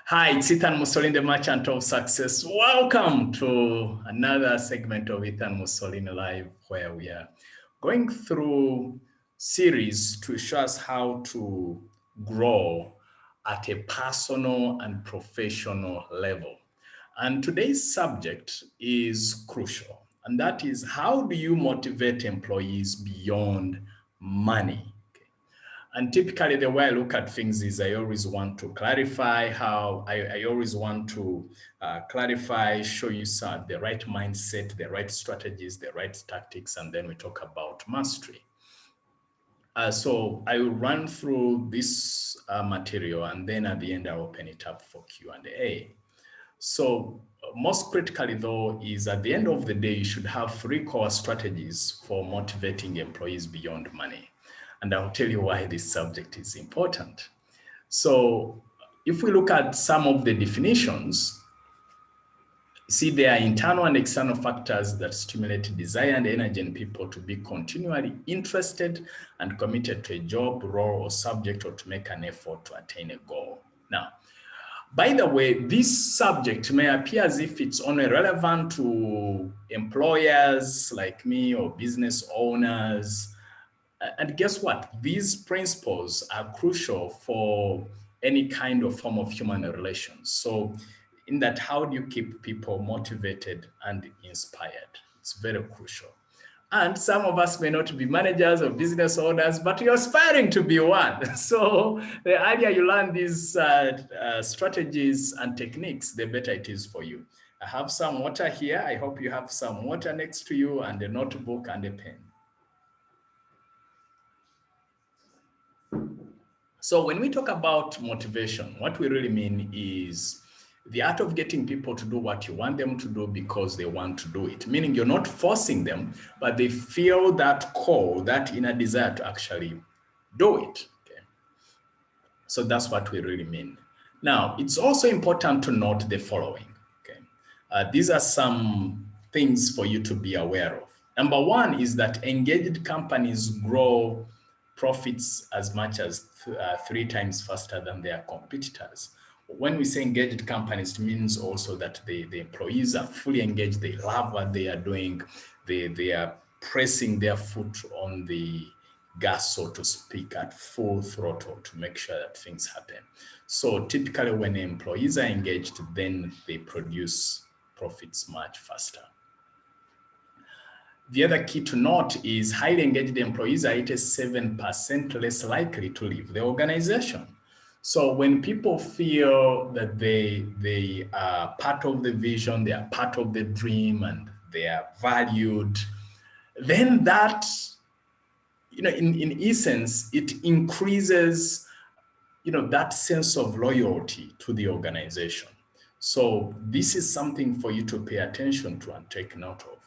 Hi, it's Ethan Mussolini, the Merchant of Success. Welcome to another segment of Ethan Mussolini Live, where we are going through series to show us how to grow at a personal and professional level. And today's subject is crucial, and that is, how do you motivate employees beyond money? And typically the way I look at things is I always want to clarify how, I always want to clarify, show you the right mindset, the right strategies, the right tactics, and then we talk about mastery. So I will run through this material, and then at the end I'll open it up for Q&A. So most critically though is, at the end of the day, you should have 3 core strategies for motivating employees beyond money. And I'll tell you why this subject is important. So if we look at some of the definitions, see, there are internal and external factors that stimulate desire and energy in people to be continually interested and committed to a job, role, or subject, or to make an effort to attain a goal. Now, by the way, this subject may appear as if it's only relevant to employers like me or business owners. And guess what? These principles are crucial for any kind of form of human relations. So in that, how do you keep people motivated and inspired? It's very crucial. And some of us may not be managers or business owners, but you're aspiring to be one. So the earlier you learn these strategies and techniques, the better it is for you. I have some water here. I hope you have some water next to you, and a notebook and a pen. So when we talk about motivation, what we really mean is the art of getting people to do what you want them to do because they want to do it. Meaning you're not forcing them, but they feel that call, that inner desire to actually do it. Okay? So that's what we really mean. Now, it's also important to note the following. Okay? These are some things for you to be aware of. Number one is that engaged companies grow profits as much as 3 times faster than their competitors. When we say engaged companies, it means also that the employees are fully engaged. They love what they are doing. They are pressing their foot on the gas, so to speak, at full throttle to make sure that things happen. So typically when employees are engaged, then they produce profits much faster. The other key to note is highly engaged employees are 87% less likely to leave the organization. So when people feel that they are part of the vision, they are part of the dream, and they are valued, then that, in essence, it increases, that sense of loyalty to the organization. So this is something for you to pay attention to and take note of.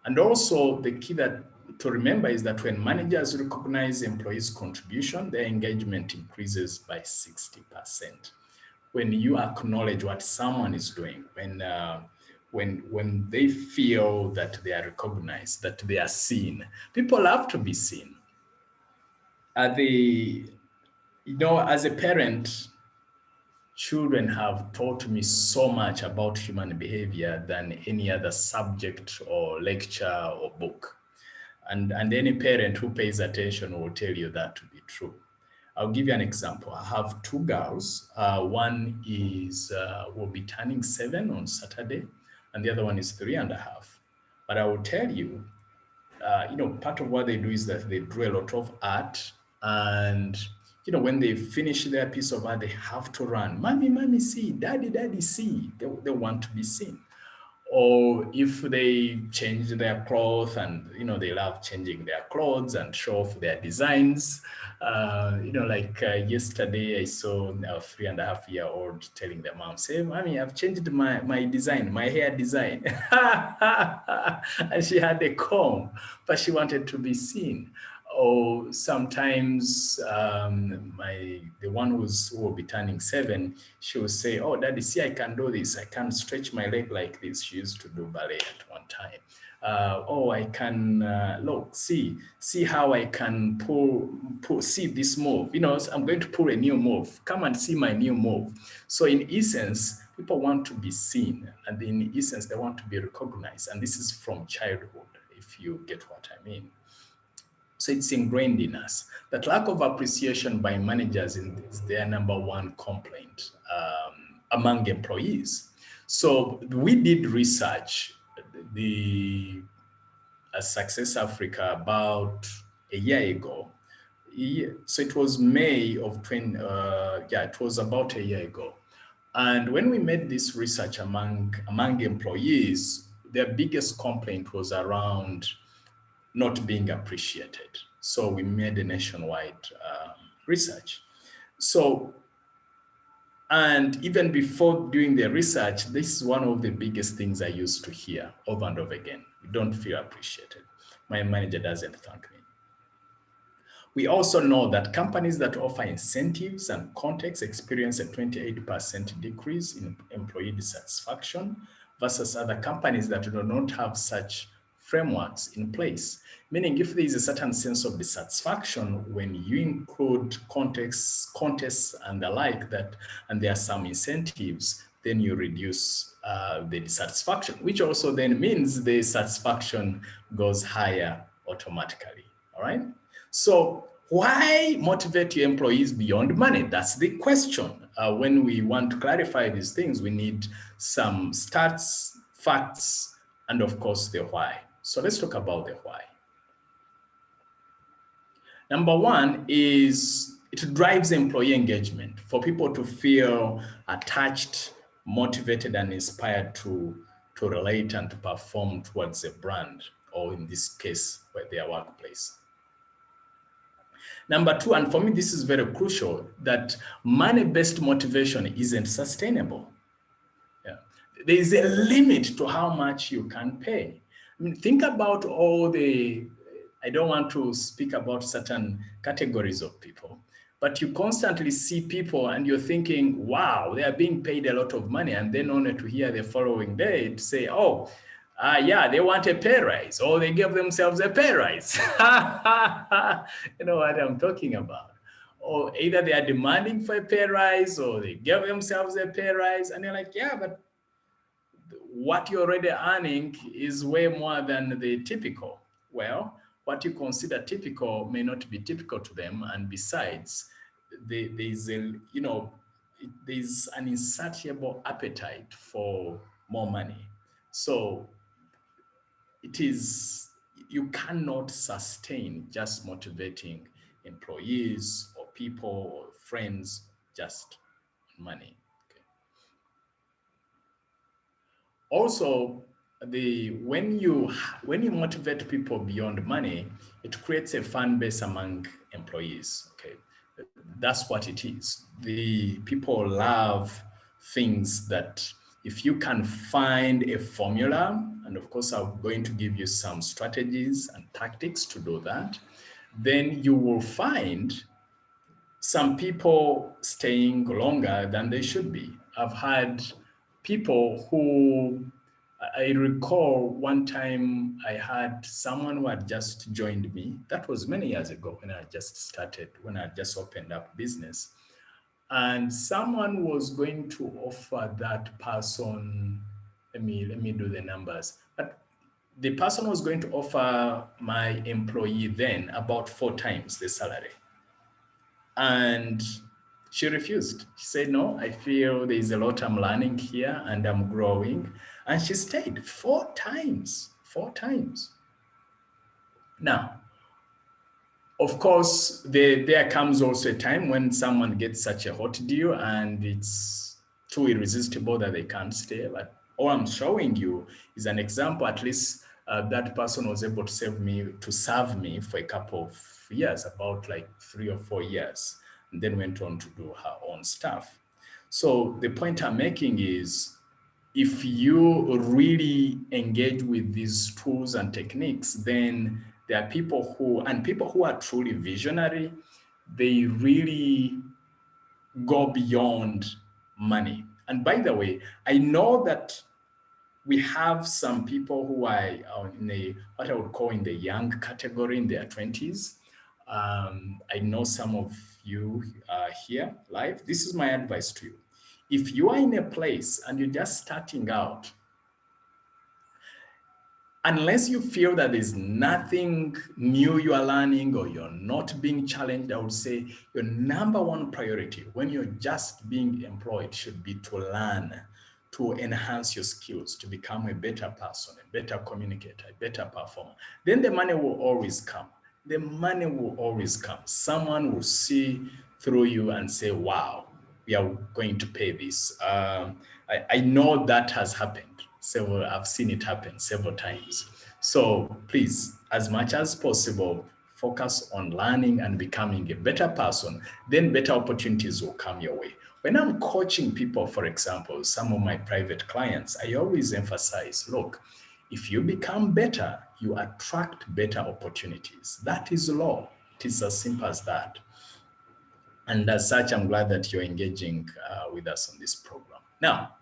And also the key to remember is that when managers recognize employees' contribution, their engagement increases by 60%. When you acknowledge what someone is doing, when they feel that they are recognized, that they are seen, people love to be seen. As a parent, children have taught me so much about human behavior than any other subject or lecture or book. And any parent who pays attention will tell you that to be true. I'll give you an example. I have 2 girls. One will be turning 7 on Saturday, and the other one is 3.5. But I will tell you, part of what they do is that they do a lot of art, and when they finish their piece of art, they have to run. Mommy, see. Daddy, see. They want to be seen. Or if they change their clothes, and they love changing their clothes and show off their designs. Yesterday I saw a 3.5-year-old telling their mom, say, "Mommy, I've changed my design, my hair design." And she had a comb, but she wanted to be seen. Or sometimes the one who will be turning 7, she will say, "Oh, Daddy, see, I can do this. I can stretch my leg like this." She used to do ballet at one time. oh, I can look, see how I can see this move. You know, I'm going to pull a new move. Come and see my new move. So in essence, people want to be seen, and in essence, they want to be recognized. And this is from childhood, if you get what I mean. So it's ingrained in us. That lack of appreciation by managers is their number one complaint among employees. So we did research, the Success Africa, about a year ago. So it was May of 20, it was about a year ago. And when we made this research among employees, their biggest complaint was around not being appreciated. So we made a nationwide research. So, and even before doing the research, this is one of the biggest things I used to hear over and over again. You don't feel appreciated. My manager doesn't thank me. We also know that companies that offer incentives and context experience a 28% decrease in employee dissatisfaction versus other companies that do not have such frameworks in place. Meaning, if there is a certain sense of dissatisfaction, when you include contests and the like, and there are some incentives, then you reduce the dissatisfaction, which also then means the satisfaction goes higher automatically. All right. So why motivate your employees beyond money? That's the question. When we want to clarify these things, we need some stats, facts, and of course the why. So let's talk about the why. Number one is it drives employee engagement for people to feel attached, motivated, and inspired to relate and to perform towards a brand, or in this case, their workplace. Number two, and for me, this is very crucial, that money-based motivation isn't sustainable. Yeah. There is a limit to how much you can pay. I mean, think about all the, I don't want to speak about certain categories of people, but you constantly see people and you're thinking, wow, they are being paid a lot of money. And then only to hear the following day to say, oh, yeah, they want a pay rise, or they give themselves a pay rise. You know what I'm talking about. Or either they are demanding for a pay rise or they give themselves a pay rise. And you're like, yeah, but what you're already earning is way more than the typical. Well, what you consider typical may not be typical to them. And besides, there's an insatiable appetite for more money. So you cannot sustain just motivating employees or people or friends just money. Okay. Also, when you motivate people beyond money, it creates a fan base among employees. Okay, that's what it is. The people love things that, if you can find a formula, and of course I'm going to give you some strategies and tactics to do that, then you will find some people staying longer than they should be. I've had people who, I recall one time I had someone who had just joined me. That was many years ago when I just opened up business. And someone was going to offer that person, let me do the numbers. But the person was going to offer my employee then about 4 times the salary. And she refused. She said, no, I feel there's a lot I'm learning here and I'm growing. And she stayed 4 times. Now, of course, there comes also a time when someone gets such a hot deal and it's too irresistible that they can't stay. But all I'm showing you is an example. At least that person was able to serve me for a couple of years, about like 3 or 4 years, and then went on to do her own stuff. So the point I'm making is, if you really engage with these tools and techniques, then there are people who are truly visionary. They really go beyond money. And by the way, I know that We have some people who are in what I would call in the young category, in their 20s. I know some of you here live. This is my advice to you. If you are in a place and you're just starting out, unless you feel that there's nothing new you are learning or you're not being challenged, I would say your number one priority when you're just being employed should be to learn, to enhance your skills, to become a better person, a better communicator, a better performer. Then the money will always come. The money will always come. Someone will see through you and say, wow, we are going to pay this. I know that has happened. I've seen it happen several times. So please, as much as possible, focus on learning and becoming a better person, then better opportunities will come your way. When I'm coaching people, for example, some of my private clients, I always emphasize, look, if you become better, you attract better opportunities. That is law. It is as simple as that. And as such, I'm glad that you're engaging with us on this program. Now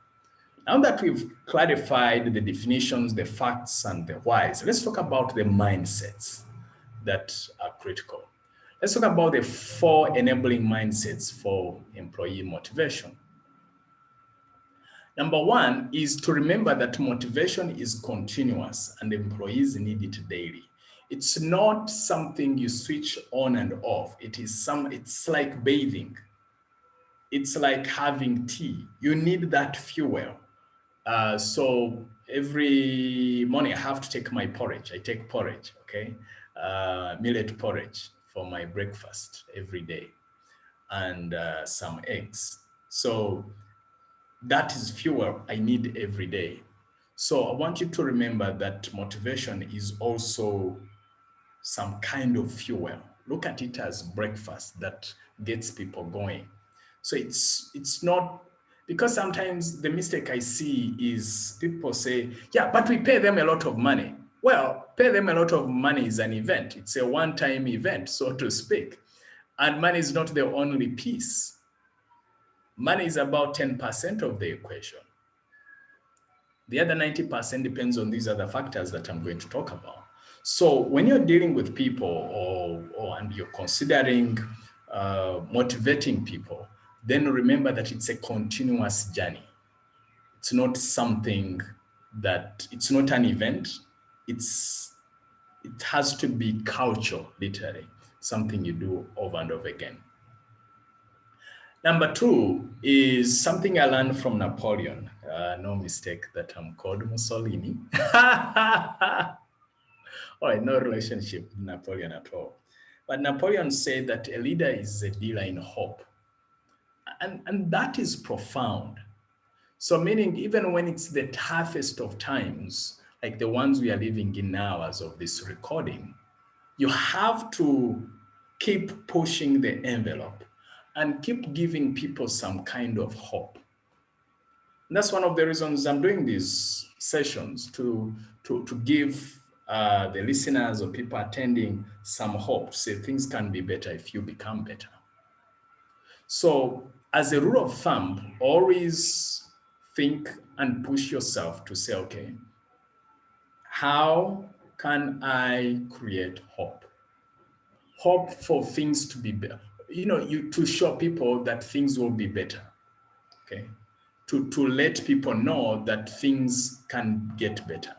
that we've clarified the definitions, the facts, and the whys, let's talk about the mindsets that are critical. Let's talk about the 4 enabling mindsets for employee motivation. Number 1 is to remember that motivation is continuous and employees need it daily. It's not something you switch on and off. It's like bathing. It's like having tea. You need that fuel. So every morning I have to take my porridge. I take porridge, okay? Millet porridge for my breakfast every day, and some eggs. So that is fuel I need every day. So I want you to remember that motivation is also some kind of fuel. Look at it as breakfast that gets people going. So it's not, because sometimes the mistake I see is people say, yeah, but we pay them a lot of money. Well, pay them a lot of money is an event. It's a one-time event, so to speak. And money is not the only piece. Money is about 10% of the equation. The other 90% depends on these other factors that I'm going to talk about. So when you're dealing with people and you're considering motivating people, then remember that it's a continuous journey. It's not something it's not an event. It has to be culture, literally, something you do over and over again. Number 2 is something I learned from Napoleon. No mistake that I'm called Mussolini. All right, no relationship with Napoleon at all. But Napoleon said that a leader is a dealer in hope. And that is profound. So meaning even when it's the toughest of times, like the ones we are living in now as of this recording, you have to keep pushing the envelope and keep giving people some kind of hope. And that's one of the reasons I'm doing these sessions, to give the listeners or people attending some hope, say things can be better if you become better. So as a rule of thumb, always think and push yourself to say, okay, how can I create hope? Hope for things to be better. To show people that things will be better, okay? To let people know that things can get better.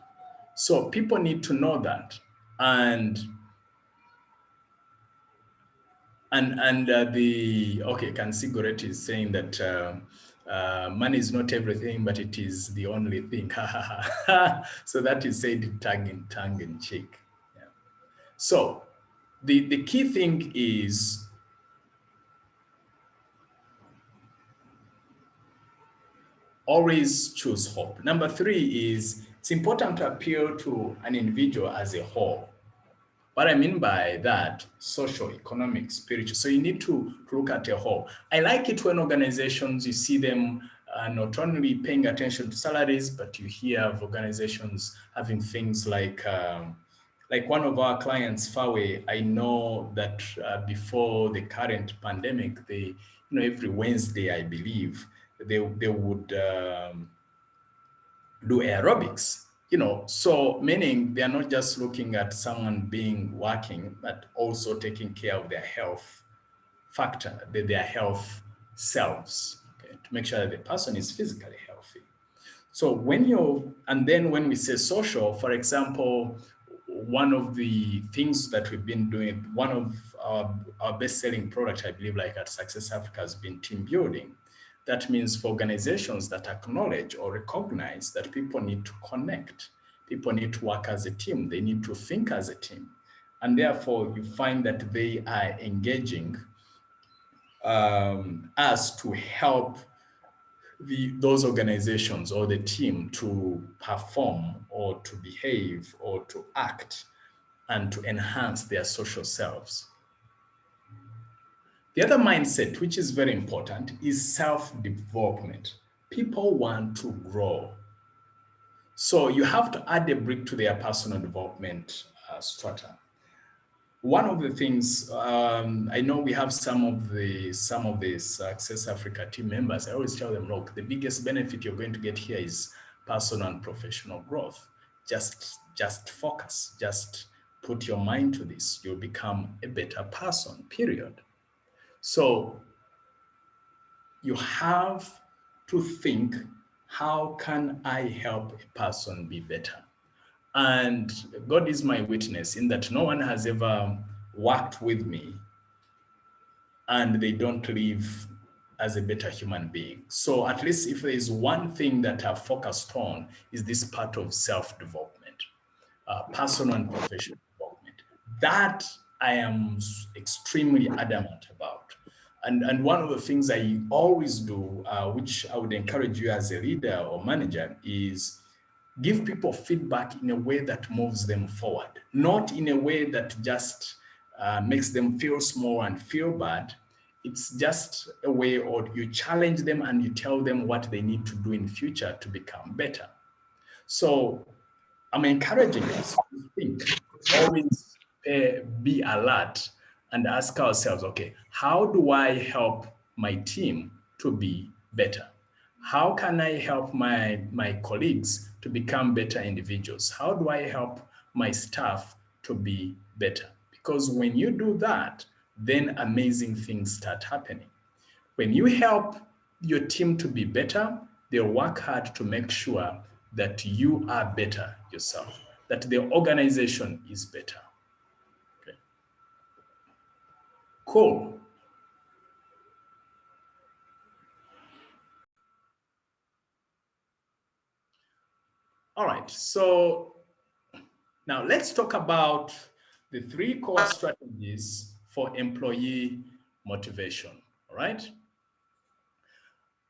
So people need to know that. Kansigoret is saying that money is not everything, but it is the only thing. So that is said tongue in cheek. Yeah. So the key thing is always choose hope. Number 3 is it's important to appeal to an individual as a whole. What I mean by that, social, economic, spiritual. So you need to look at a whole. I like it when organizations, you see them not only paying attention to salaries, but you hear of organizations having things like one of our clients, Fawe. I know that before the current pandemic, every Wednesday, I believe, they would do aerobics, so meaning they are not just looking at someone being working, but also taking care of their health factor, their health selves, okay, to make sure that the person is physically healthy. So and then when we say social, for example, one of the things that we've been doing, one of our best-selling product, I believe, like at Success Africa, has been team building. That means for organizations that acknowledge or recognize that people need to connect, people need to work as a team, they need to think as a team. And therefore, you find that they are engaging us to help those organizations or the team to perform or to behave or to act and to enhance their social selves. The other mindset, which is very important, is self-development. People want to grow. So you have to add a brick to their personal development strata. One of the things, I know we have some of the Success Africa team members. I always tell them, look, the biggest benefit you're going to get here is personal and professional growth. Just focus, just put your mind to this. You'll become a better person, period. So you have to think, how can I help a person be better? And God is my witness in that no one has ever worked with me and they don't live as a better human being. So at least if there is one thing that I've focused on, is this part of self-development, personal and professional development. That I am extremely adamant about. And one of the things I always do, which I would encourage you as a leader or manager, is give people feedback in a way that moves them forward, not in a way that just makes them feel small and feel bad. It's just a way, or you challenge them and you tell them what they need to do in future to become better. So I'm encouraging us to think, always be alert and ask ourselves, okay, how do I help my team to be better? How can I help my colleagues to become better individuals? How do I help my staff to be better? Because when you do that, then amazing things start happening. When you help your team to be better, they'll work hard to make sure that you are better yourself, that the organization is better. Okay. Cool. All right, so now let's talk about the 3 core strategies for employee motivation, all right?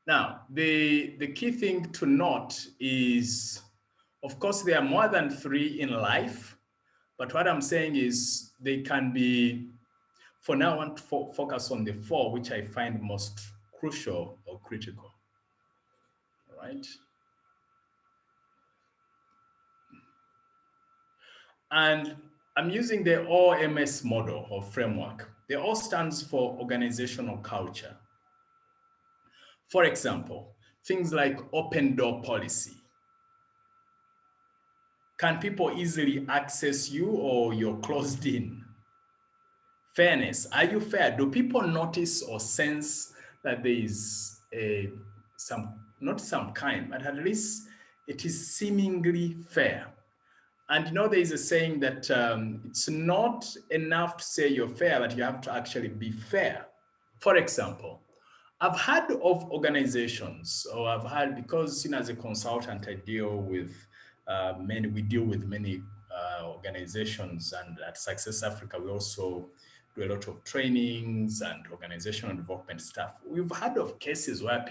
Now, the key thing to note is, of course, there are more than 3 in life, but what I'm saying is they can be, for now, I want to focus on the 4, which I find most crucial or critical, all right? And I'm using the OMS model or framework. The O stands for organizational culture. For example, things like open door policy. Can people easily access you or you're closed in? Fairness. Are you fair? Do people notice or sense that there is not some kind, but at least it is seemingly fair? And there is a saying that it's not enough to say you're fair, but you have to actually be fair. For example, I've heard of organizations, or because as a consultant, I deal with we deal with many organizations, and at Success Africa, we also do a lot of trainings and organizational development stuff. We've heard of cases where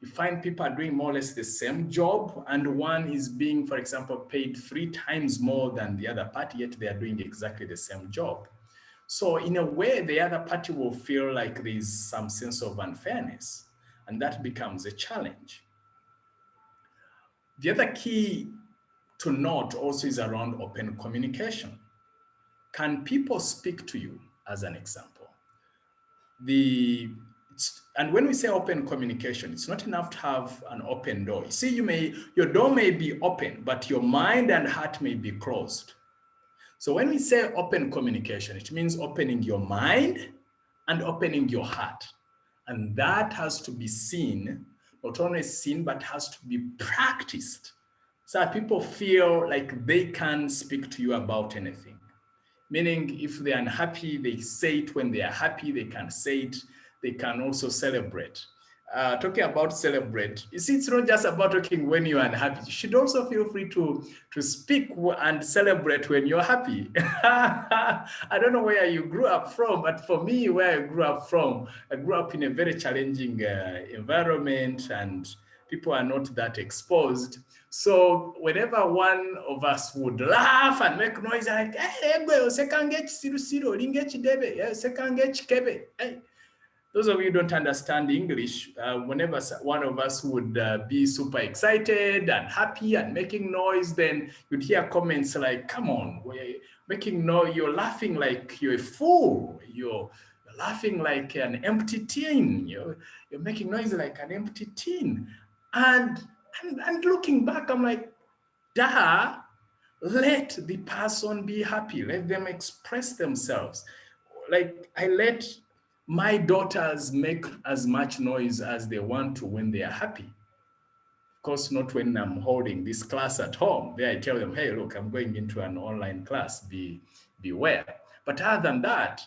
you find people are doing more or less the same job, and one is being, for example, paid 3 times more than the other party, yet they are doing exactly the same job. So in a way, the other party will feel like there's some sense of unfairness, and that becomes a challenge. The other key to note also is around open communication. Can people speak to you, as an example? And when we say open communication, it's not enough to have an open door. You see, your door may be open, but your mind and heart may be closed. So when we say open communication, it means opening your mind and opening your heart. And that has to be seen, not only seen, but has to be practiced. So that people feel like they can speak to you about anything. Meaning if they're unhappy, they say it. When they are happy, they can say it. They can also celebrate. Talking about celebrate, you see, it's not just about talking when you're unhappy. You should also feel free to speak and celebrate when you're happy. I don't know where you grew up from, but for me, where I grew up in a very challenging environment, and people are not that exposed. So whenever one of us would laugh and make noise like, hey, hey, those of you who don't understand English, whenever one of us would be super excited and happy and making noise, then you'd hear comments like, come on, we're making noise, you're laughing like you're a fool, you're laughing like an empty tin, you're making noise like an empty tin. And looking back, I'm like, duh, let the person be happy, let them express themselves. Like I let my daughters make as much noise as they want to when they are happy. Of course, not when I'm holding this class at home. There I tell them, hey, look, I'm going into an online class, beware. But other than that,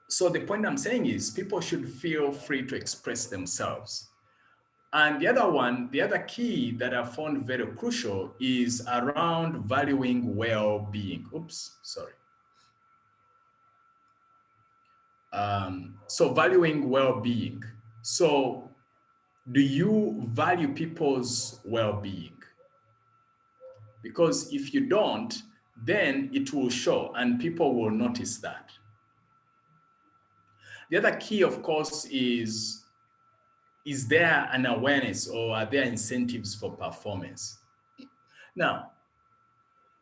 so the point I'm saying is people should feel free to express themselves. And the other one, the other key that I found very crucial is around valuing well-being. Oops, sorry. So valuing well-being. So do you value people's well-being? Because if you don't, then it will show and people will notice that. The other key, of course, is there an awareness or are there incentives for performance? Now,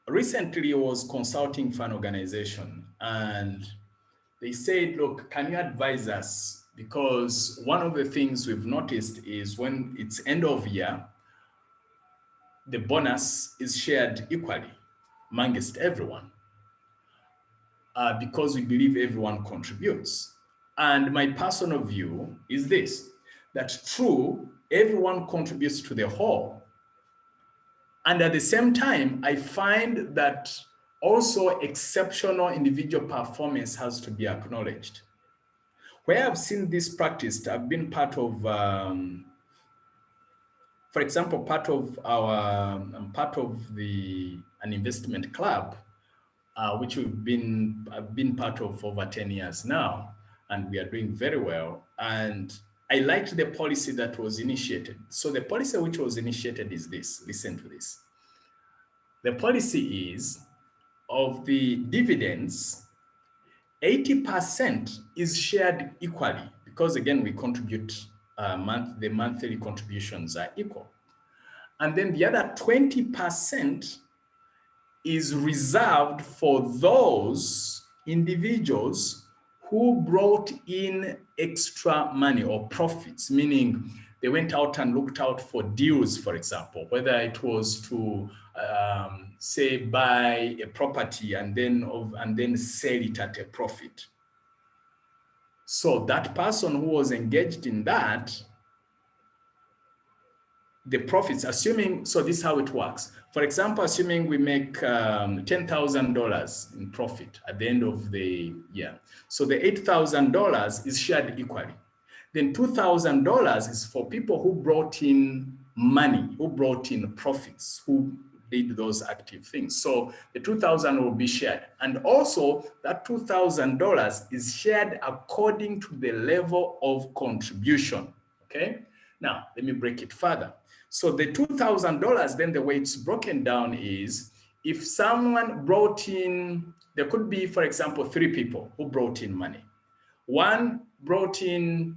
recently I was consulting for an organization and they said, look, can you advise us? Because one of the things we've noticed is when it's end of year, the bonus is shared equally amongst everyone because we believe everyone contributes. And my personal view is this, that true, everyone contributes to the whole. And at the same time, I find that also exceptional individual performance has to be acknowledged. Where I've seen this practiced, I've been part of, for example, part of I'm part of an investment club, which I've been part of for over 10 years now, and we are doing very well. And I liked the policy that was initiated. So the policy which was initiated is this, listen to this. The policy is of the dividends, 80% is shared equally because again, we contribute, the monthly contributions are equal. And then the other 20% is reserved for those individuals who brought in extra money or profits, meaning they went out and looked out for deals, for example, whether it was to say buy a property and then sell it at a profit. So that person who was engaged in that, the profits, assuming, so this is how it works. For example, assuming we make $10,000 in profit at the end of the year. So the $8,000 is shared equally. Then $2,000 is for people who brought in money, who brought in profits, who did those active things. So the $2,000 will be shared. And also that $2,000 is shared according to the level of contribution, okay? Now, let me break it further. So the $2,000, then the way it's broken down is if someone brought in, there could be, for example, 3 people who brought in money. One brought in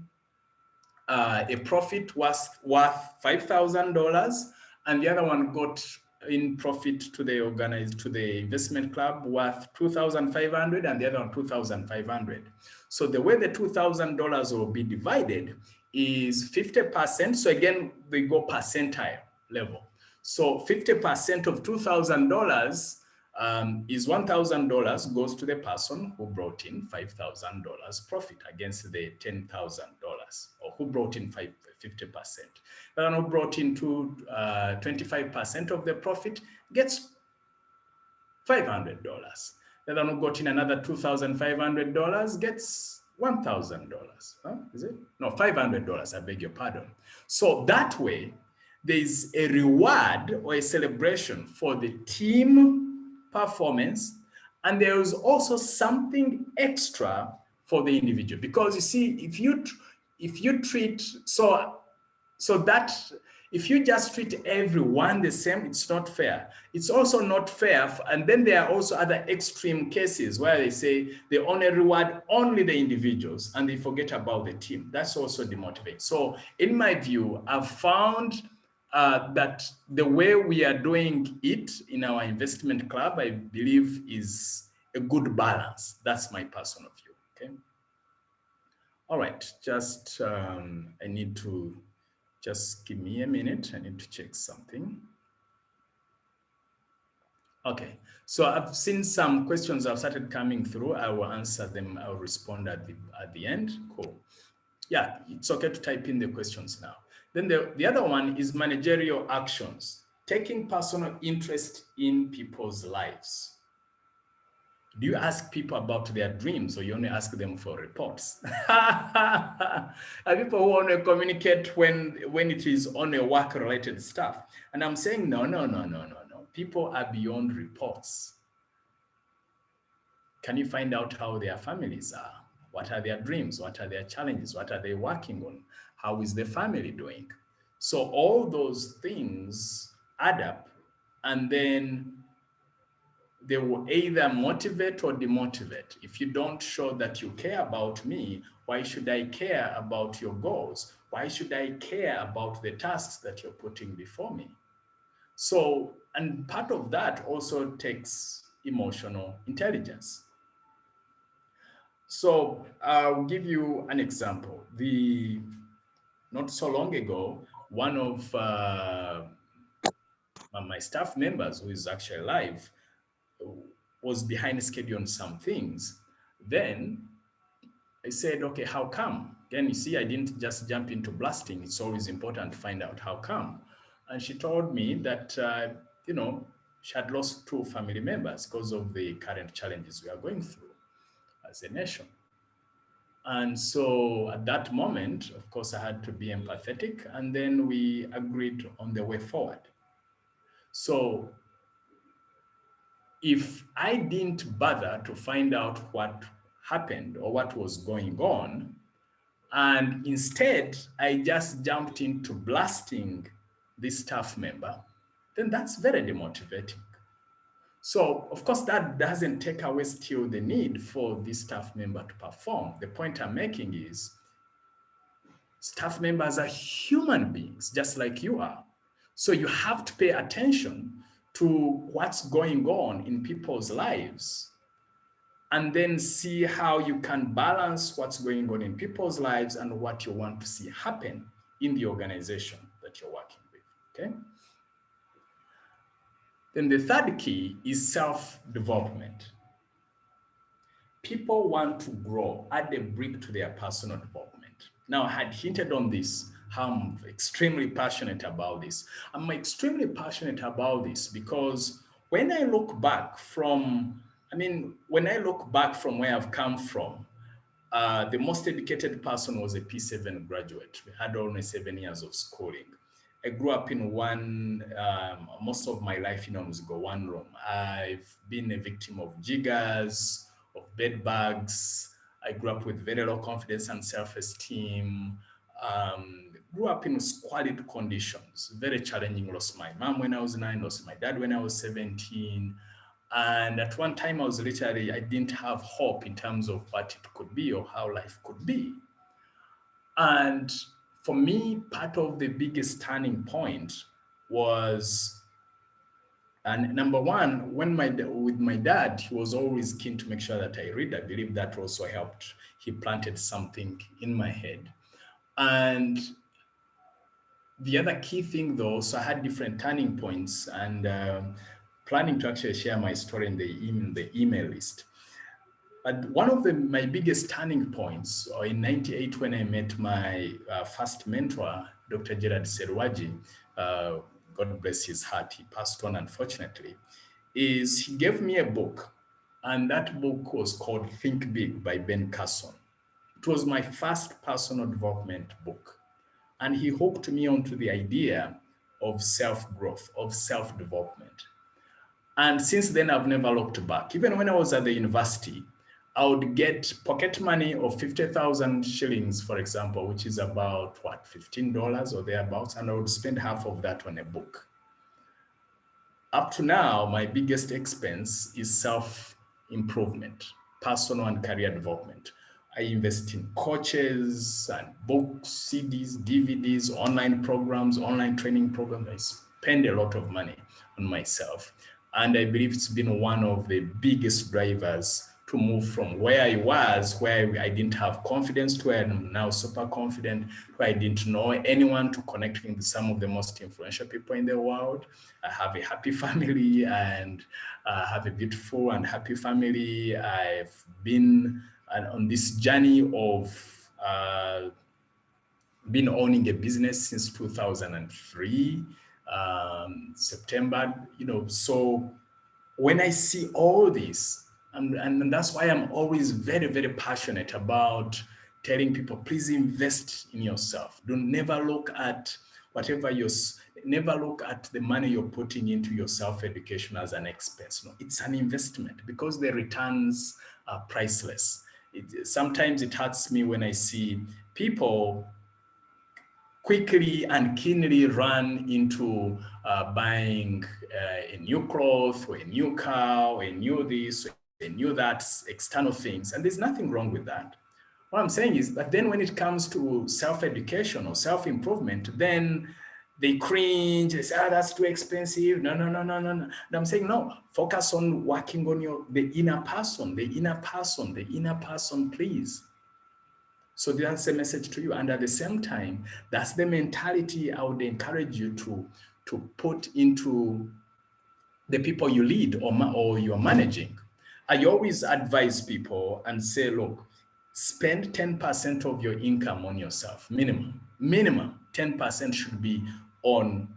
a profit was worth $5,000 and the other one got in profit to the investment club worth 2,500 and the other one 2,500. So the way the $2,000 will be divided is 50%. So again, we go percentile level. So 50% of $2,000 is $1,000 goes to the person who brought in $5,000 profit against the $10,000, or who brought in 50%. The one who brought in 25% of the profit gets $500. The one who got in another $2,500 gets $1,000. Huh? Is it? No, $500. I beg your pardon. So that way, there is a reward or a celebration for the team performance, and there is also something extra for the individual. Because you see, if you treat so that if you just treat everyone the same, it's not fair. It's also not fair. And then there are also other extreme cases where they say they only reward only the individuals and they forget about the team. That's also demotivating. So in my view, I've found that the way we are doing it in our investment club, I believe, is a good balance. That's my personal view. Okay. All right. Just I need to just give me a minute. I need to check something. Okay. So I've seen some questions have started coming through. I will answer them. I'll respond at the end. Cool. Yeah, it's okay to type in the questions now. Then the other one is managerial actions, taking personal interest in people's lives. Do you ask people about their dreams, or you only ask them for reports? Are people who want to communicate when it is only work-related stuff? And I'm saying, no. People are beyond reports. Can you find out how their families are? What are their dreams? What are their challenges? What are they working on? How is the family doing? So all those things add up, and then they will either motivate or demotivate. If you don't show that you care about me, why should I care about your goals? Why should I care about the tasks that you're putting before me? So, and part of that also takes emotional intelligence. So I'll give you an example. Not so long ago, one of my staff members, who is actually alive, was behind schedule on some things. Then I said, okay, how come? Again, you see, I didn't just jump into blasting. It's always important to find out how come. And she told me that, she had lost 2 family members because of the current challenges we are going through as a nation. And so at that moment, of course, I had to be empathetic, and then we agreed on the way forward. So if I didn't bother to find out what happened or what was going on, and instead I just jumped into blasting this staff member, then that's very demotivating. So, of course, that doesn't take away still the need for this staff member to perform. The point I'm making is staff members are human beings, just like you are. So you have to pay attention to what's going on in people's lives, and then see how you can balance what's going on in people's lives and what you want to see happen in the organization that you're working with, okay? Then the third key is self-development. People want to grow, add a brick to their personal development. Now, I had hinted on this, how I'm extremely passionate about this. I'm extremely passionate about this because when I look back from where I've come from, the most educated person was a P7 graduate. We had only 7 years of schooling. I grew up in most of my life in Omuzigo, one room. I've been a victim of jiggers, of bed bugs. I grew up with very low confidence and self-esteem. Grew up in squalid conditions, very challenging. Lost my mom when I was 9, lost my dad when I was 17. And at one time I didn't have hope in terms of what it could be or how life could be. And for me, part of the biggest turning point was And number one, with my dad, he was always keen to make sure that I read. I believe that also helped. He planted something in my head. And the other key thing though, so I had different turning points, and planning to actually share my story in the email list. But one of my biggest turning points, or in '98 when I met my first mentor, Dr. Gerard Serwaji, God bless his heart, he passed on unfortunately, is he gave me a book, and that book was called Think Big by Ben Carson. It was my first personal development book. And he hooked me onto the idea of self-growth, of self-development. And since then, I've never looked back. Even when I was at the university, I would get pocket money of 50,000 shillings, for example, which is about what, $15 or thereabouts, and I would spend half of that on a book. Up to now, my biggest expense is self-improvement, personal and career development. I invest in coaches and books, CDs, DVDs, online programs, online training programs. I spend a lot of money on myself. And I believe it's been one of the biggest drivers to move from where I was, where I didn't have confidence, to where I'm now super confident, where I didn't know anyone, to connecting with some of the most influential people in the world. I have a happy family and have a beautiful and happy family. I've been on this journey of been owning a business since 2003, September, so when I see all this, and that's why I'm always very, very passionate about telling people, please invest in yourself. Don't never look at never look at the money you're putting into your self-education as an expense. No, it's an investment because the returns are priceless. Sometimes it hurts me when I see people quickly and keenly run into buying a new cloth or a new car or a new this, or a new that, external things. And there's nothing wrong with that. What I'm saying is, but then when it comes to self-education or self-improvement, then they cringe, they say, that's too expensive. No. And I'm saying, no, focus on working on the inner person, please. So that's the message to you. And at the same time, that's the mentality I would encourage you to put into the people you lead or you're managing. I always advise people and say, look, spend 10% of your income on yourself, minimum 10% should be on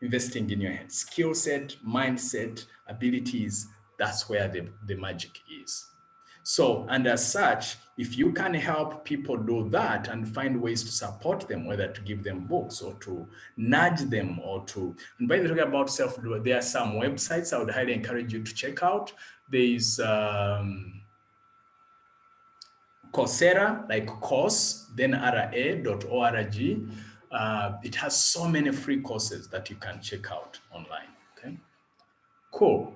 investing in your head. Skill set, mindset, abilities, that's where the magic is. So, and as such, if you can help people do that and find ways to support them, whether to give them books or to nudge them or to, and by the way, about self-development, there are some websites I would highly encourage you to check out. There's Coursera, like course, then ra.org. It has so many free courses that you can check out online, okay? Cool.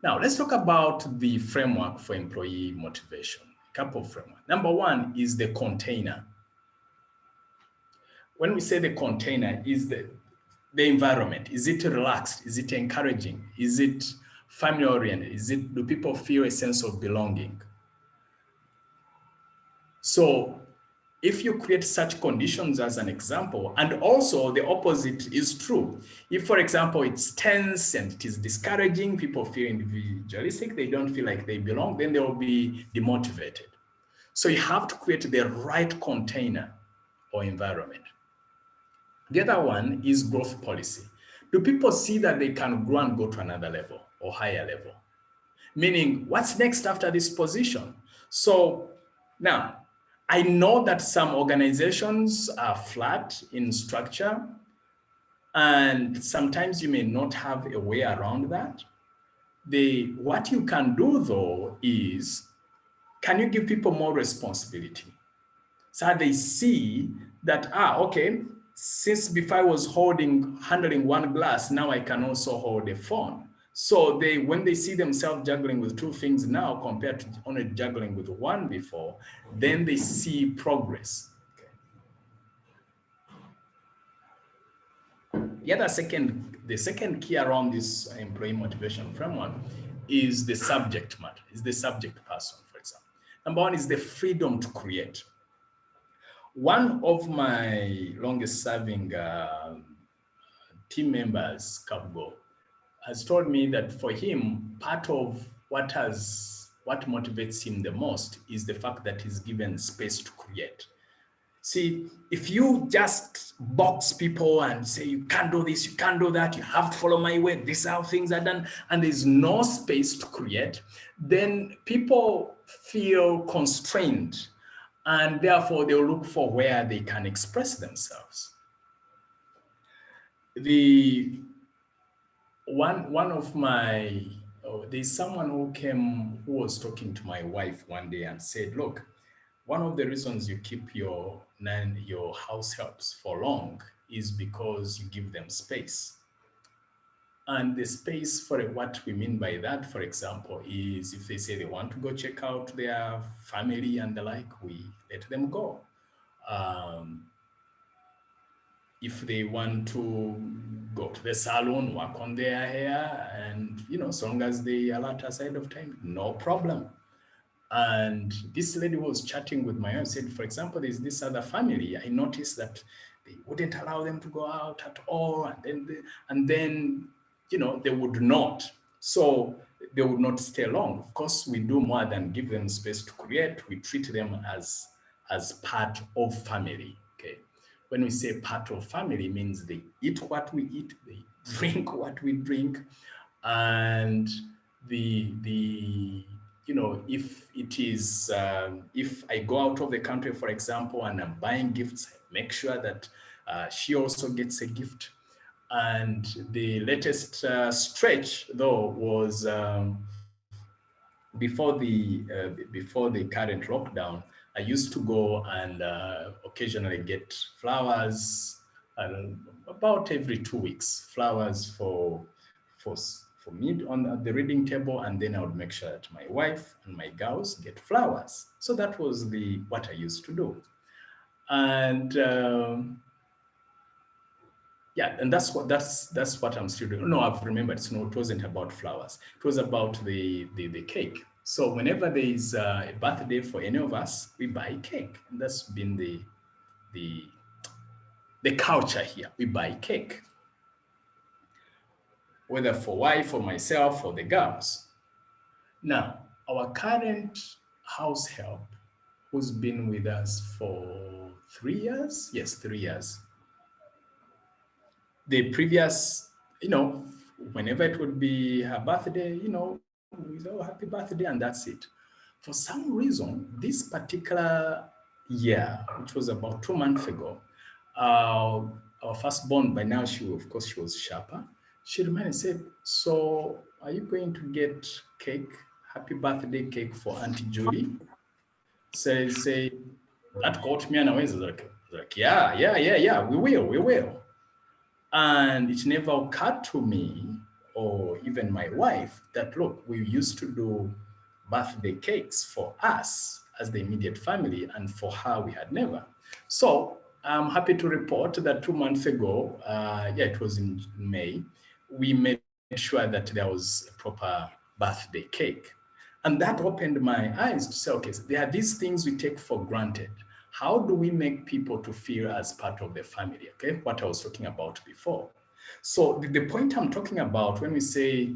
Now, let's talk about the framework for employee motivation. A couple of frameworks. Number one is the container. When we say the container, is the environment. Is it relaxed? Is it encouraging? Is it family-oriented? Do people feel a sense of belonging? So if you create such conditions as an example, and also the opposite is true. If, for example, it's tense and it is discouraging, people feel individualistic, they don't feel like they belong, then they will be demotivated. So you have to create the right container or environment. The other one is growth policy. Do people see that they can grow and go to another level or higher level? Meaning, what's next after this position? So now, I know that some organizations are flat in structure, and sometimes you may not have a way around that. What you can do though is, can you give people more responsibility? So they see that, okay, since before I was handling one glass, now I can also hold a phone. So when they see themselves juggling with two things now compared to only juggling with one before, then they see progress. the second key around this employee motivation framework is the subject matter, is the subject person, for example. Number one is the freedom to create. One of my longest serving team members, Kabgo, has told me that for him, part of what motivates him the most is the fact that he's given space to create. See, if you just box people and say, you can't do this, you can't do that, you have to follow my way, this is how things are done, and there's no space to create, then people feel constrained, and therefore they'll look for where they can express themselves. There's someone who was talking to my wife one day and said, look, one of the reasons you keep your house helps for long is because you give them space. And the space, for what we mean by that, for example, is if they say they want to go check out their family and the like, we let them go. If they want to go to the salon, work on their hair, and so long as they alert us ahead of time, no problem. And this lady was chatting with my wife, said, for example, there's this other family. I noticed that they wouldn't allow them to go out at all, and then they would not. So they would not stay long. Of course, we do more than give them space to create. We treat them as part of family. Okay. When we say part of family, it means they eat what we eat, they drink what we drink, and if it is, if I go out of the country, for example, and I'm buying gifts, I make sure that she also gets a gift. And the latest stretch, though, was before the current lockdown. I used to go and occasionally get flowers, about every 2 weeks, flowers for me on the reading table, and then I would make sure that my wife and my girls get flowers. So that was what I used to do. And yeah, and that's what I'm still doing. No, I've remembered. No, it wasn't about flowers. It was about the cake. So whenever there is a birthday for any of us, we buy cake. And that's been the culture here. We buy cake, whether for wife or myself or the girls. Now, our current house help, who's been with us for 3 years? Yes, 3 years. The previous, whenever it would be her birthday, we say, oh, happy birthday, and that's it. For some reason, this particular year, which was about 2 months ago, our firstborn, by now, she was sharper. She reminded and said, so are you going to get cake, happy birthday cake for Auntie Julie? Say, that caught me unawares. Like, yeah, we will. And it never occurred to me, or even my wife, that look, we used to do birthday cakes for us as the immediate family, and for her, we had never. So I'm happy to report that 2 months ago, it was in May, we made sure that there was a proper birthday cake. And that opened my eyes to say, okay, so there are these things we take for granted. How do we make people to feel as part of the family? Okay, what I was talking about before. So the point I'm talking about when we say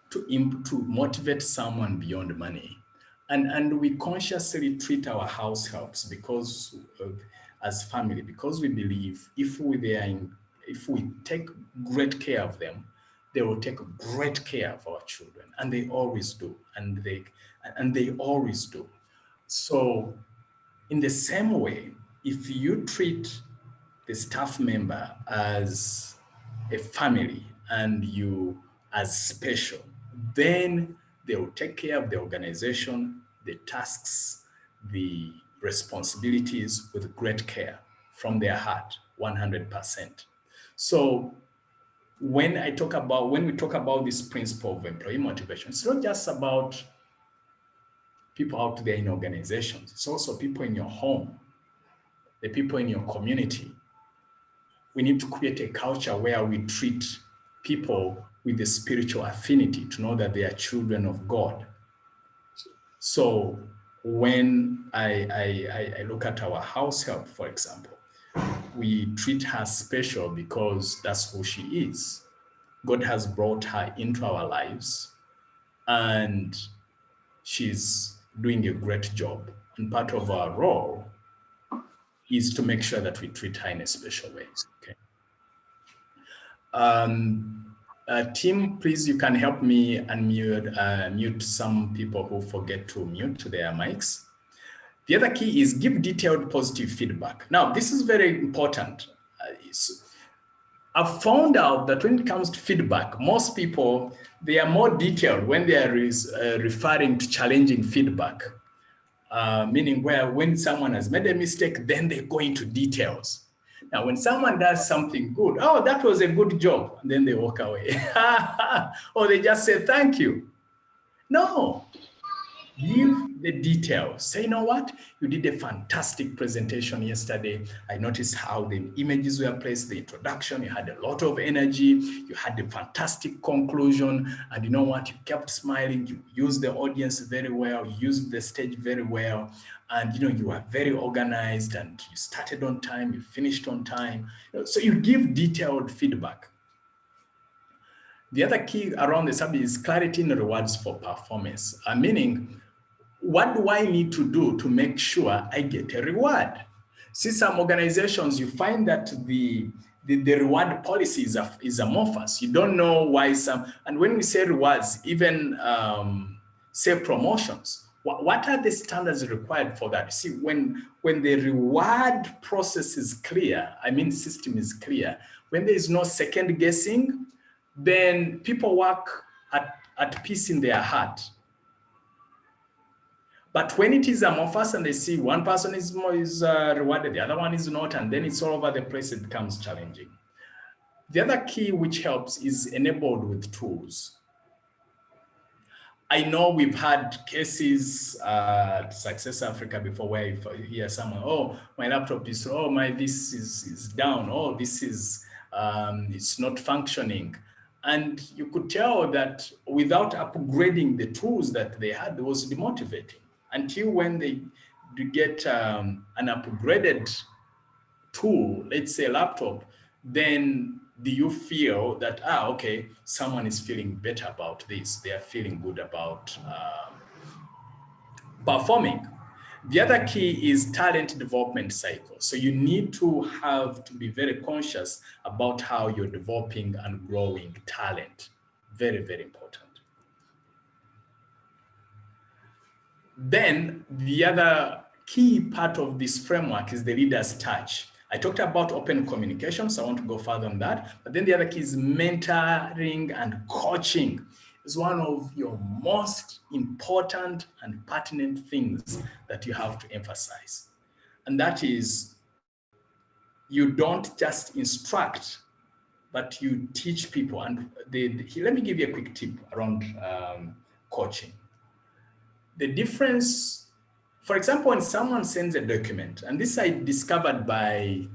to motivate someone beyond money, and we consciously treat our house helps because as family, because we believe if we take great care of them, they will take great care of our children, and they always do, and they always do. So in the same way, if you treat the staff member as a family and you as special, then they will take care of the organization, the tasks, the responsibilities with great care from their heart, 100%. So when we talk about this principle of employee motivation, it's not just about people out there in organizations. It's also people in your home, the people in your community. we need to create a culture where we treat people with a spiritual affinity to know that they are children of God. So when I look at our house help, for example, we treat her special because that's who she is. God has brought her into our lives and she's doing a great job. And part of our role is to make sure that we treat her in a special way. Okay. Tim, please, you can help me unmute mute some people who forget to mute their mics. The other key is give detailed positive feedback. Now, this is very important. I've found out that when it comes to feedback, most people, they are more detailed when they are referring to challenging feedback, meaning where when someone has made a mistake, then they go into details. Now, when someone does something good, oh, that was a good job, and then they walk away. Or they just say, thank you. No, give the details. Say, you know what? You did a fantastic presentation yesterday. I noticed how the images were placed, the introduction, you had a lot of energy, you had a fantastic conclusion, and you know what? You kept smiling, you used the audience very well, you used the stage very well, and you know, you were very organized and you started on time, you finished on time. So you give detailed feedback. The other key around the subject is clarity in rewards for performance, meaning, what do I need to do to make sure I get a reward? See, some organizations, you find that the reward policy is amorphous. You don't know why some, and when we say rewards, even say promotions, what are the standards required for that? See, when the reward process is clear, I mean system is clear, when there is no second guessing, then people work at peace in their heart. But when it is amorphous and they see one person is rewarded, the other one is not, and then it's all over the place, it becomes challenging. The other key which helps is enabled with tools. I know we've had cases at Success Africa before where if you hear someone, oh, my laptop is, oh, this is down, oh, this is, it's not functioning. And you could tell that without upgrading the tools that they had, it was demotivating. Until when they get an upgraded tool, let's say a laptop, then do you feel that, okay, someone is feeling better about this. They are feeling good about performing. The other key is talent development cycle. So you need to have to be very conscious about how you're developing and growing talent. Very, very important. Then the other key part of this framework is the leader's touch. I talked about open communication, so I want to go further on that. But then the other key is mentoring and coaching. Is one of your most important and pertinent things that you have to emphasize. And that is, you don't just instruct, but you teach people. And let me give you a quick tip around coaching. The difference, for example, when someone sends a document, and this I discovered by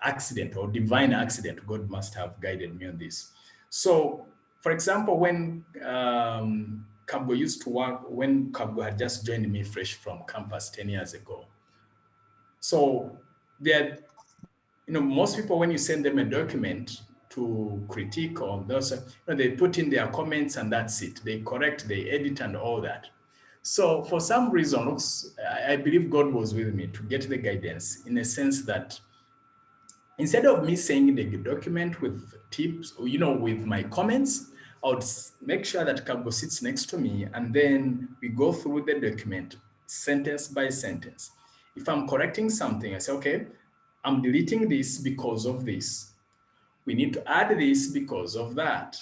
accident or divine accident, God must have guided me on this. So, for example, when Kabgo used to work, when Kabgo had just joined me fresh from campus 10 years ago. So there, most people, when you send them a document to critique or those, they put in their comments and that's it. They correct, they edit and all that. So for some reason, I believe God was with me to get the guidance in a sense that instead of me saying the document with tips, with my comments, I would make sure that Kabgo sits next to me and then we go through the document sentence by sentence. If I'm correcting something, I say, okay, I'm deleting this because of this. We need to add this because of that.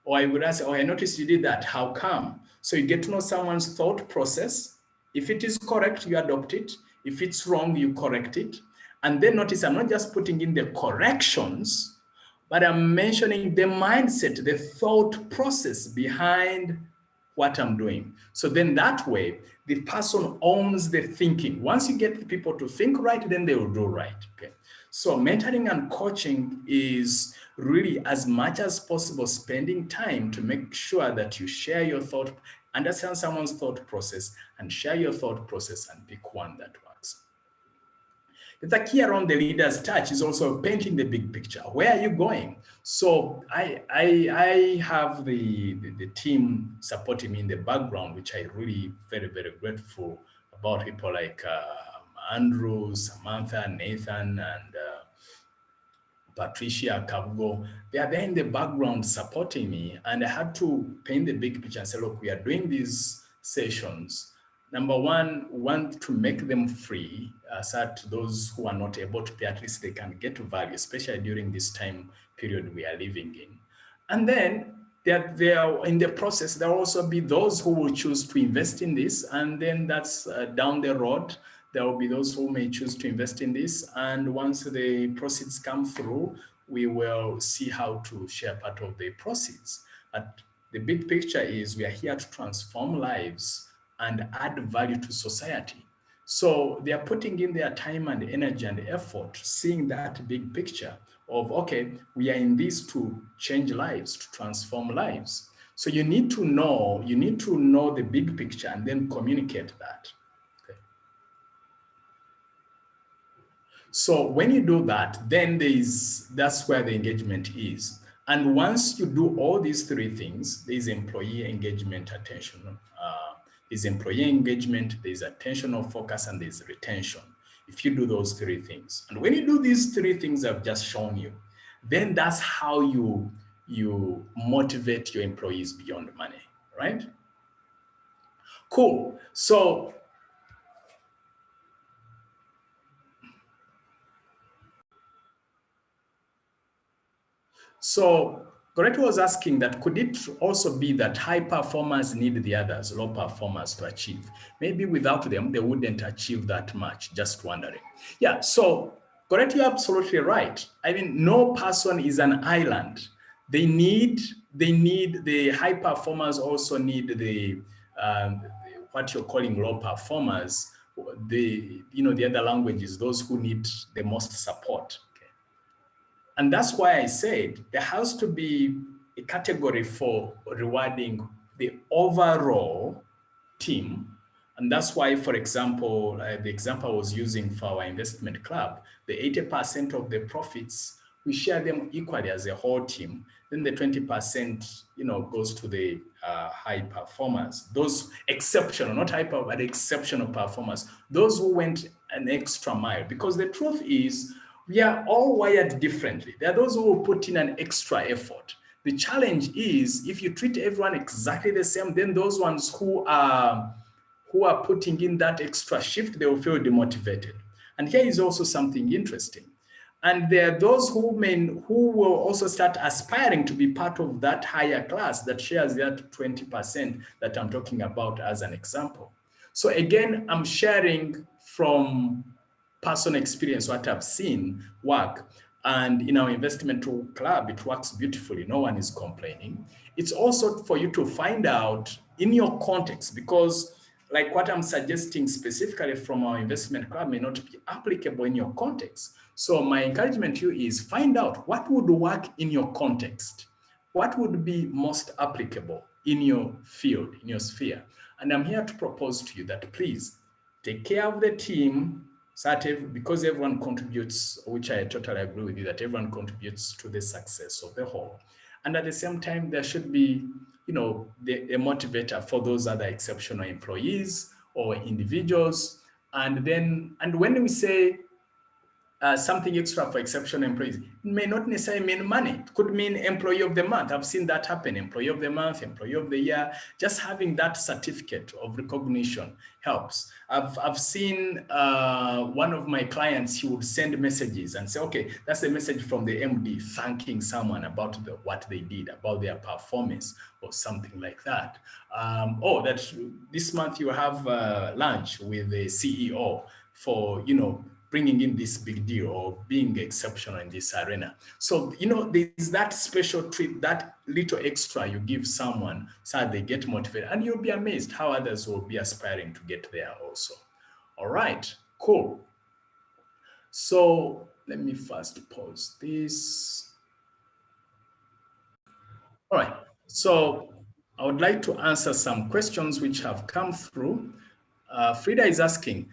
Or I would ask, oh, I noticed you did that. How come? So you get to know someone's thought process. If it is correct, you adopt it. If it's wrong, you correct it. And then notice I'm not just putting in the corrections, but I'm mentioning the mindset, the thought process behind what I'm doing. So then that way, the person owns the thinking. Once you get the people to think right, then they will do right. Okay. So mentoring and coaching is really, as much as possible, spending time to make sure that you share your thought, understand someone's thought process, and share your thought process and pick one that works. The key around the leader's touch is also painting the big picture. Where are you going? So I have the team supporting me in the background, which I really very grateful about. People like Andrew, Samantha, Nathan, and Patricia, Kabugo. They are there in the background supporting me, and I had to paint the big picture and say, look, we are doing these sessions. Number one, we want to make them free, so that those who are not able to pay, at least they can get value, especially during this time period we are living in. And then there in the process, there will also be those who will choose to invest in this, and then that's down the road. There will be those who may choose to invest in this, and once the proceeds come through, we will see how to share part of the proceeds. But the big picture is we are here to transform lives and add value to society. So they are putting in their time and energy and effort, seeing that big picture of, okay, we are in this to change lives, to transform lives. So you need to know the big picture and then communicate that. Okay. So when you do that, then that's where the engagement is. And once you do all these three things, there's employee engagement, attention, there's employee engagement, there's attentional focus, and there's retention. If you do those three things, and when you do these three things I've just shown you, then that's how you motivate your employees beyond money, right? Cool. So Goretti was asking that could it also be that high performers need the others, low performers, to achieve? Maybe without them, they wouldn't achieve that much, just wondering. Yeah, so Goretti, you're absolutely right. I mean, no person is an island. They need the high performers also need the what you're calling low performers. The other languages, those who need the most support. And that's why I said there has to be a category for rewarding the overall team. And that's why, for example, the example I was using for our investment club, the 80% of the profits, we share them equally as a whole team. Then the 20%, goes to the high performers, those exceptional, not hyper, but exceptional performers, those who went an extra mile. Because the truth is, we are all wired differently. There are those who will put in an extra effort. The challenge is if you treat everyone exactly the same, then those ones who are putting in that extra shift, they will feel demotivated. And here is also something interesting. And there are those who will also start aspiring to be part of that higher class that shares that 20% that I'm talking about as an example. So again, I'm sharing from personal experience, what I've seen work. And in our investment club, it works beautifully. No one is complaining. It's also for you to find out in your context, because like what I'm suggesting specifically from our investment club may not be applicable in your context. So my encouragement to you is find out what would work in your context. What would be most applicable in your field, in your sphere? And I'm here to propose to you that please take care of the team, because everyone contributes, which I totally agree with you, that everyone contributes to the success of the whole. And at the same time, there should be, a motivator for those other exceptional employees or individuals. And when we say something extra for exceptional employees, it may not necessarily mean money. It could mean employee of the month. I've seen that happen. Employee of the month, employee of the year. Just having that certificate of recognition helps. I've seen one of my clients, he would send messages and say, okay, that's a message from the MD thanking someone about what they did, about their performance or something like that. That this month you have lunch with the CEO for, bringing in this big deal or being exceptional in this arena. So, there's that special treat, that little extra you give someone so that they get motivated, and you'll be amazed how others will be aspiring to get there also. All right, cool. So let me first pause this. All right, so I would like to answer some questions which have come through. Frida is asking,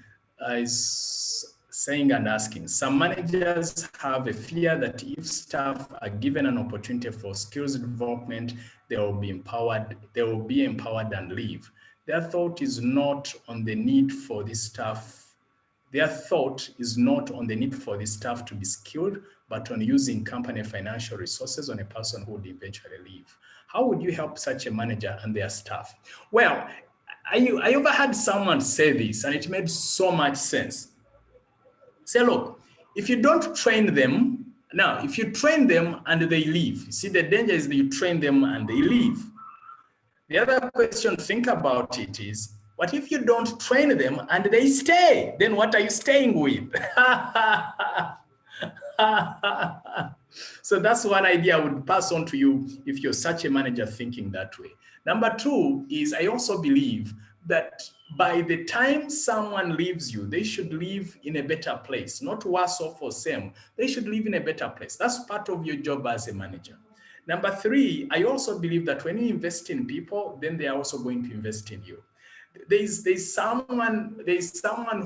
is saying and asking, some managers have a fear that if staff are given an opportunity for skills development, they will be empowered and leave. Their thought is not on the need for this staff. Their thought is not on the need for the staff to be skilled, but on using company financial resources on a person who would eventually leave. How would you help such a manager and their staff? Well, I overheard someone say this, and it made so much sense. Say, look, if you don't train them, now, if you train them and they leave, you see, the danger is that you train them and they leave. The other question to think about it is, what if you don't train them and they stay? Then what are you staying with? So that's one idea I would pass on to you if you're such a manager thinking that way. Number two is, I also believe that by the time someone leaves you, they should live in a better place, not worse off or same. They should live in a better place. That's part of your job as a manager. Number three, I also believe that when you invest in people, then they are also going to invest in you. There's someone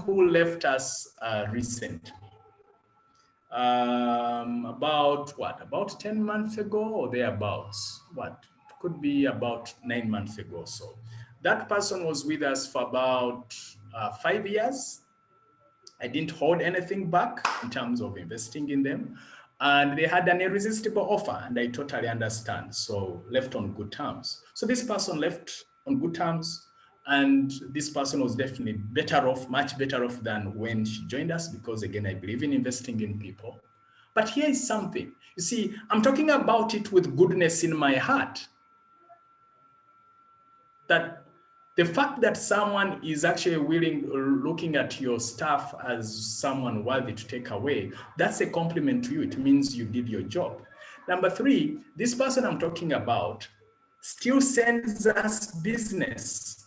who left us recently. About 10 months ago or thereabouts. Could be about 9 months ago or so. That person was with us for about 5 years. I didn't hold anything back in terms of investing in them. And they had an irresistible offer, and I totally understand. So left on good terms. So this person left on good terms, and this person was definitely better off, much better off than when she joined us, because again, I believe in investing in people. But here is something. You see, I'm talking about it with goodness in my heart. That the fact that someone is actually looking at your staff as someone worthy to take away, that's a compliment to you. It means you did your job. Number three, this person I'm talking about still sends us business.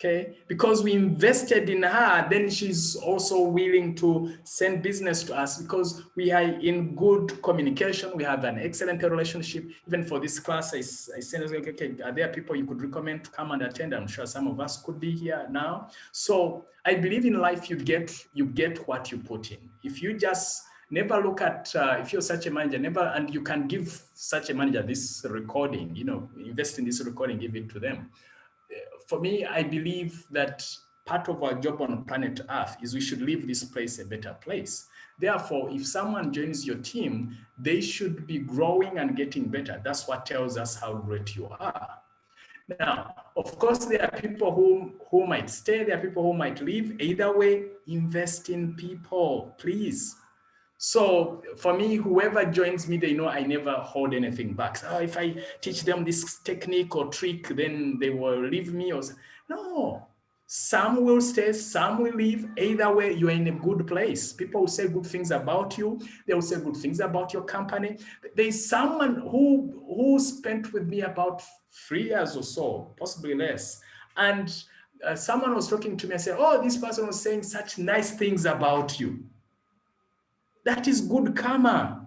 Okay, because we invested in her, then she's also willing to send business to us because we are in good communication. We have an excellent relationship. Even for this class, I said, okay, are there people you could recommend to come and attend? I'm sure some of us could be here now. So I believe in life, you get what you put in. If you just never look at, if you're such a manager, and you can give such a manager this recording, invest in this recording, give it to them. For me, I believe that part of our job on planet Earth is we should leave this place a better place. Therefore, if someone joins your team, they should be growing and getting better. That's what tells us how great you are. Now, of course, there are people who might stay, there are people who might leave. Either way, invest in people, please. So for me, whoever joins me, they know I never hold anything back. So if I teach them this technique or trick, then they will leave me. No, some will stay, some will leave. Either way, you're in a good place. People will say good things about you. They will say good things about your company. There's someone who spent with me about 3 years or so, possibly less. And someone was talking to me and said, oh, this person was saying such nice things about you. That is good karma.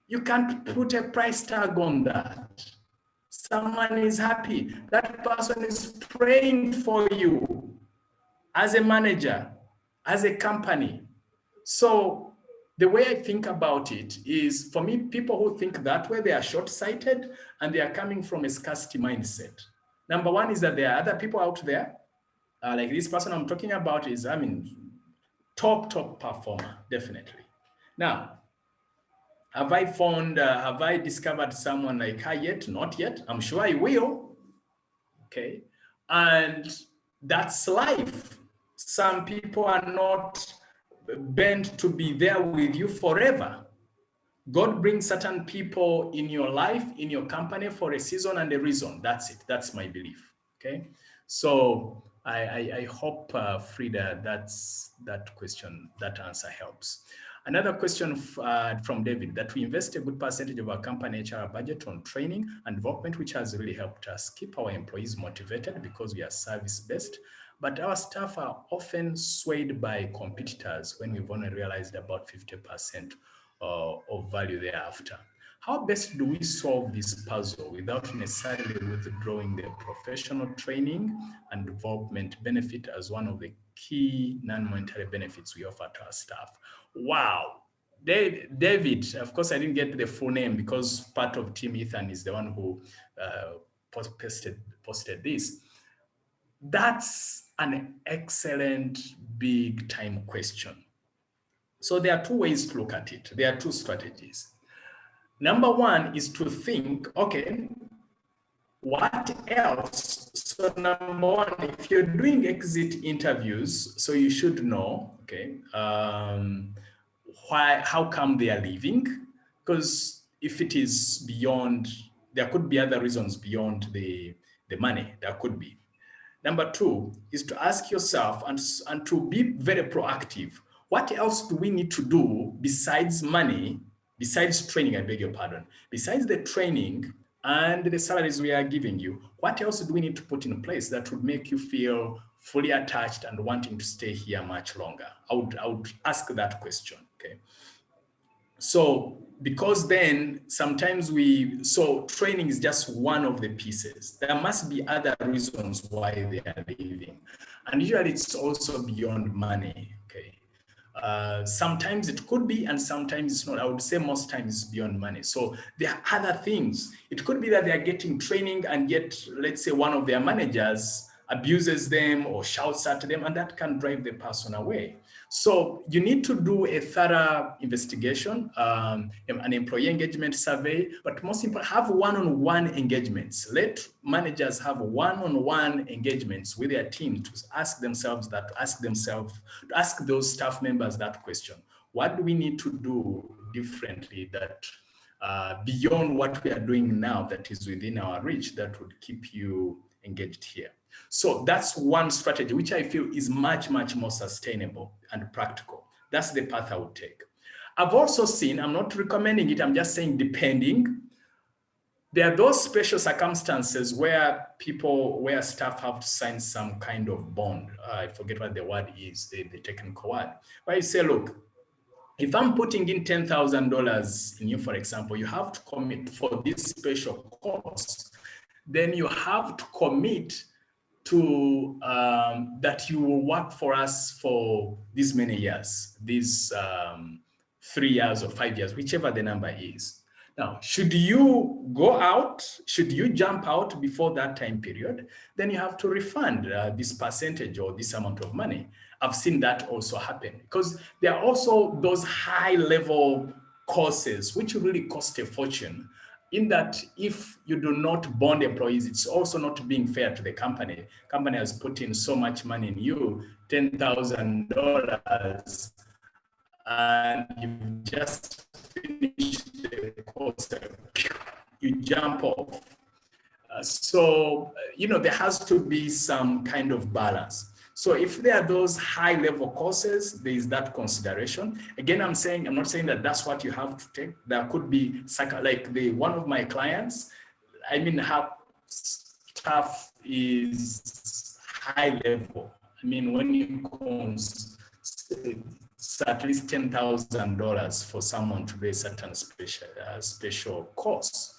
You can't put a price tag on that. Someone is happy. That person is praying for you as a manager, as a company. So the way I think about it is, for me, people who think that way, they are short-sighted and they are coming from a scarcity mindset. Number one is that there are other people out there, like this person I'm talking about is, top performer, definitely. Now, have I discovered someone like her yet? Not yet. I'm sure I will. Okay. And that's life. Some people are not bent to be there with you forever. God brings certain people in your life, in your company for a season and a reason. That's it. That's my belief. Okay. So I hope, Frida, that answer helps. Another question from David, that we invest a good percentage of our company HR budget on training and development, which has really helped us keep our employees motivated because we are service-based. But our staff are often swayed by competitors when we've only realized about 50% of value thereafter. How best do we solve this puzzle without necessarily withdrawing the professional training and development benefit as one of the key non-monetary benefits we offer to our staff? Wow. David, of course, I didn't get the full name because part of Team Ethan is the one who posted this. That's an excellent big time question. So there are two ways to look at it. There are two strategies. Number one is to think, okay, what else? So number one, if you're doing exit interviews, so you should know, okay, how come they are leaving? Because if it is beyond, there could be other reasons beyond the money, there could be. Number two is to ask yourself and to be very proactive. What else do we need to do besides money, besides training, I beg your pardon, besides the training and the salaries we are giving you? What else do we need to put in place that would make you feel fully attached and wanting to stay here much longer? I would ask that question, okay? So, because then sometimes so training is just one of the pieces. There must be other reasons why they are leaving. And usually it's also beyond money, okay? Sometimes it could be, and sometimes it's not. I would say most times it's beyond money. So there are other things. It could be that they are getting training and yet, let's say one of their managers abuses them or shouts at them, and that can drive the person away. So you need to do a thorough investigation, an employee engagement survey, but most important, have one-on-one engagements. Let managers have one-on-one engagements with their team to ask those staff members that question. What do we need to do differently that beyond what we are doing now that is within our reach that would keep you engaged here? So that's one strategy, which I feel is much, much more sustainable and practical. That's the path I would take. I've also seen, I'm not recommending it, I'm just saying depending, there are those special circumstances where staff have to sign some kind of bond. I forget what the word is, the technical word, where you say, look, if I'm putting in $10,000 in you, for example, you have to commit for this special course, then you have to commit to that you will work for us for this many years, these 3 years or 5 years, whichever the number is. Now, should you go out, should you jump out before that time period, then you have to refund this percentage or this amount of money. I've seen that also happen because there are also those high level courses which really cost a fortune, in that if you do not bond employees, it's also not being fair to the company. Company has put in so much money in you, $10,000, and you've just finished the course, you jump off. There has to be some kind of balance. So if there are those high level courses, there is that consideration. Again, I'm not saying that that's what you have to take. There could be like one of my clients, her staff is high level. When you it's at least $10,000 for someone to do a certain special course.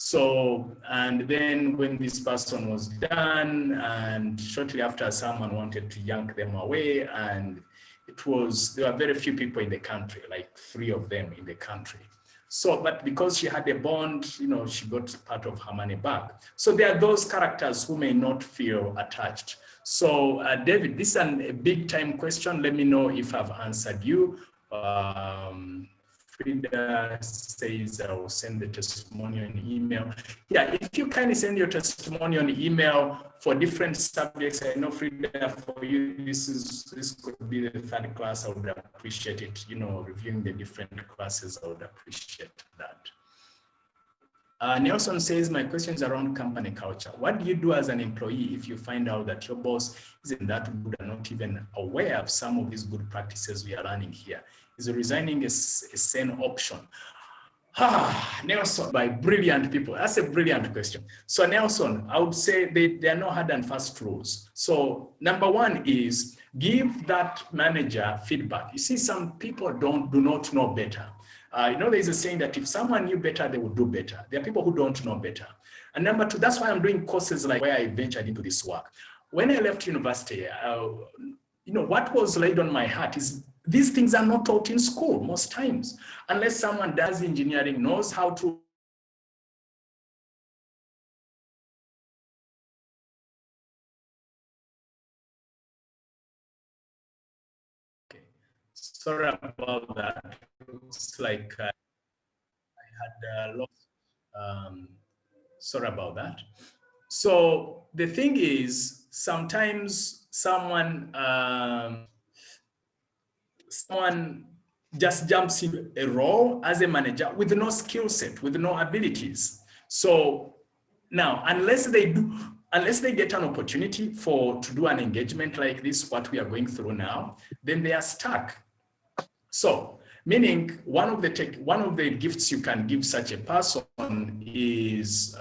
So, and then when this person was done, and shortly after, someone wanted to yank them away, and there were very few people in the country, like 3 of them in the country. So, but because she had a bond, she got part of her money back. So there are those characters who may not feel attached. So David, this is a big time question. Let me know if I've answered you. Frida says I will send the testimonial in email. Yeah, if you kindly send your testimonial in email for different subjects. I know, Frida, for you, this could be the 3rd class. I would appreciate it. Reviewing the different classes, I would appreciate that. Nelson says, my question is around company culture. What do you do as an employee if you find out that your boss isn't that good and not even aware of some of these good practices we are learning here? Is resigning a sane option? Nelson, by brilliant people. That's a brilliant question. So Nelson, I would say there are no hard and fast rules. So number one is give that manager feedback. You see, some people do not know better. There's a saying that if someone knew better, they would do better. There are people who don't know better. And number two, that's why I'm doing courses like where I ventured into this work. When I left university, what was laid on my heart is these things are not taught in school most times, unless someone does engineering, knows how to. Okay, sorry about that. Looks like I had lost. Sorry about that. So the thing is, sometimes someone just jumps in a role as a manager with no skill set, with no abilities. So now, unless they get an opportunity to do an engagement like this, what we are going through now, then they are stuck. So, meaning one of the gifts you can give such a person is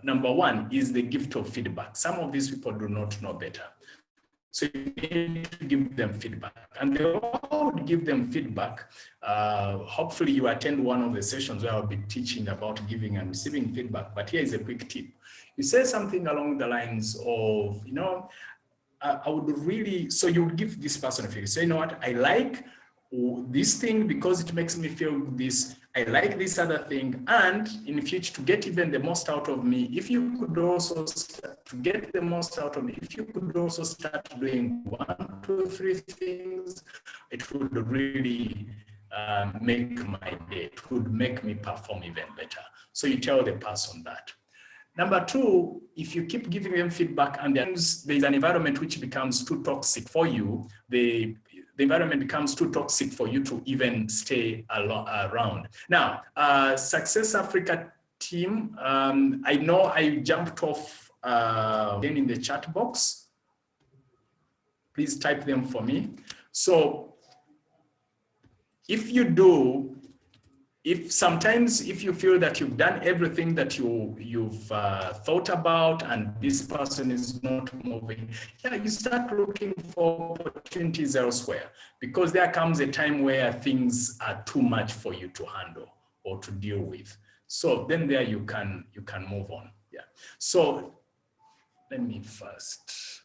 number one is the gift of feedback. Some of these people do not know better. So you need to give them feedback, and they all give them feedback. Hopefully you attend one of the sessions where I'll be teaching about giving and receiving feedback. But here is a quick tip. You say something along the lines of, I would really, so you would give this person a feedback. So you know what, I like this thing because it makes me feel this. I like this other thing, and in the future, to get even the most out of me, if you could also start to get the most out of me, if you could also start doing 1, 2, 3 things, it would really make my day. It would make me perform even better. So you tell the person that. Number two, if you keep giving them feedback and there's an environment which becomes too toxic for you, the environment becomes too toxic for you to even stay around. Now, Success Africa team, I know I jumped off again in the chat box. Please type them for me. So if you do, if you feel that you've done everything that you've thought about and this person is not moving, you start looking for opportunities elsewhere, because there comes a time where things are too much for you to handle or to deal with. So then there you can move on. Yeah. So let me first.